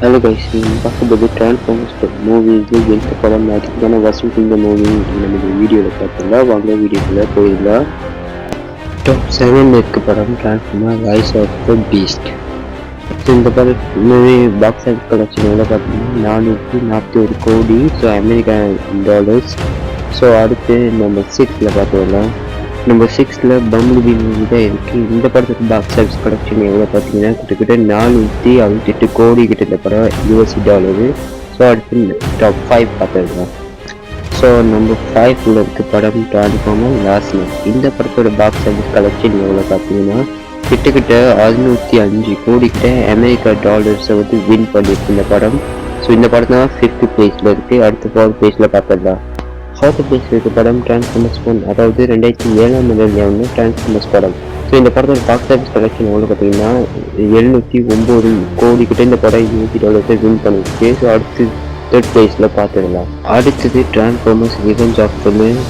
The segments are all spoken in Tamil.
Hello guys, பார்க்கும்போது டிரான்ஸ்ஃபார்மர்ஸ் மூவி இது எந்த படம் அதுக்கான வசூல் இந்த மூவி நம்ம வீடியோவில் பார்த்துக்கலாம். வாங்க வீடியோக்குள்ளே போயிடலாம். டாப் 7 இருக்க படம் transformer rise of the beast. So இந்த படம் மூவி பாக்ஸ் ஆஃபீஸ் கலெக்ஷன் எவ்வளோ பார்த்தீங்கன்னா 441 கோடி, ஸோ அமெரிக்கன் டாலர்ஸ். ஸோ அடுத்து நம்ம 6ல் பார்த்துக்கலாம். நம்பர் 6ல் பம்பிள்பீ மூவி தான் இருக்குது. இந்த படத்துக்கு பாக்ஸ் ஆஃபீஸ் கலெக்ஷன் எவ்வளோ பார்த்தீங்கன்னா கிட்டத்தட்ட 468 கோடி கிட்ட இந்த படம் யூஎஸ்சி டாலரு. ஸோ அடுத்து டாப் 5 பார்த்துருக்கோம். ஸோ நம்பர் 5ல் இருக்க படம் டிரான்ஸ்ஃபார்மர் லாஸ்ட் நைட். இந்த படத்தோட பாக்ஸ் ஆஃபீஸ் கலெக்ஷன் எவ்வளோ பார்த்தீங்கன்னா கிட்டத்தட்ட 605 கோடி கிட்ட அமெரிக்கா டாலர்ஸை வந்து வின் பண்ணியிருக்கு இந்த படம். ஸோ இந்த படம் தான் 5th பிளேஸில் இருக்குது. அடுத்து 4th பிளேஸில் பார்த்துடலாம். 4th பிளேஸில் இருக்க படம் டிரான்ஸ்ஃபார்மர்ஸ் 1, அதாவது 2007 டிரான்ஸ்ஃபார்மர்ஸ் படம். ஸோ இந்த படத்தோட பாக்ஸ் ஆஃபீஸ் கலெக்ஷன் எவ்வளோ பார்த்தீங்கன்னா 709 கோடி கிட்ட இந்த படம் யூஎஸ்சி டாலர்ஸை வின் பண்ணியிருக்கு. ஸோ அடுத்து 3rd பிளேஸில் பார்த்துடலாம். அடுத்தது transformers revenge of the men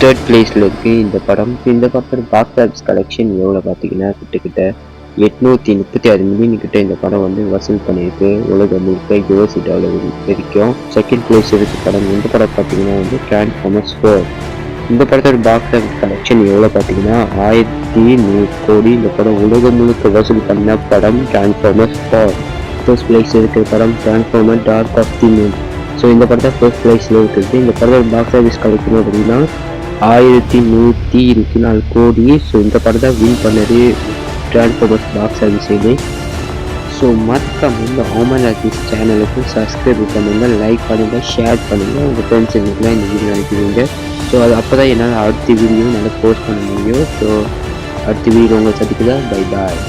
3rd பிளேஸில் இருக்குது இந்த படம். இந்த படத்தோட பாக்ஸ் ஆஃபீஸ் கலெக்ஷன் எவ்வளோ பார்த்தீங்கன்னா கிட்டத்தட்ட 836 மில்லியன் கிட்ட இந்த படம் வந்து வசூல் பண்ணியிருக்கு உலகம் முழுக்க யூஎஸ்சி டாலர் வரைக்கும். 2nd பிளேஸ் இருக்க படம் இந்த படம் பார்த்தீங்கன்னா வந்து டிரான்ஸ்ஃபார்மர்ஸ் 4. இந்த படத்தோட பாக்ஸ் ஆஃபீஸ் கலெக்ஷன் எவ்வளோ பார்த்தீங்கன்னா 1100 கோடி இந்த படம் உலகம் முழுக்க வசூல் பண்ண படம் டிரான்ஸ்ஃபார்மர்ஸ் 4. 1st பிளேஸ் இருக்கிற படம் transformer dark of the moon. So இந்த படத்தை 1st பிளேஸில் இருக்குது. இந்த படத்தோட பாக்ஸ் ஆஃபீஸ் கலெக்ஷன் பார்த்தீங்கன்னா 1124 கோடி. ஸோ இந்த படத்தை வின் பண்ணது டிரான்ஸ்ஃபார்மர்ஸ் பாக்ஸ் ஆஃபீஸ் இது. ஸோ மறக்காம இந்த ஹோமன் ஆர்டிஸ்ட் சேனலுக்கு சப்ஸ்கிரைப் பண்ணுங்கள், லைக் பண்ணுங்கள், ஷேர் பண்ணுங்கள், உங்கள் ஃப்ரெண்ட்ஸுங்களுக்குலாம் இந்த வீடியோ அனுப்பிடுவீங்க. ஸோ அது அப்போ தான் என்னால் அடுத்த வீடியோ நல்லா போஸ்ட் பண்ண முடியும். ஸோ அடுத்த வீடியோ உங்களை சந்திக்குதா. Bye bye.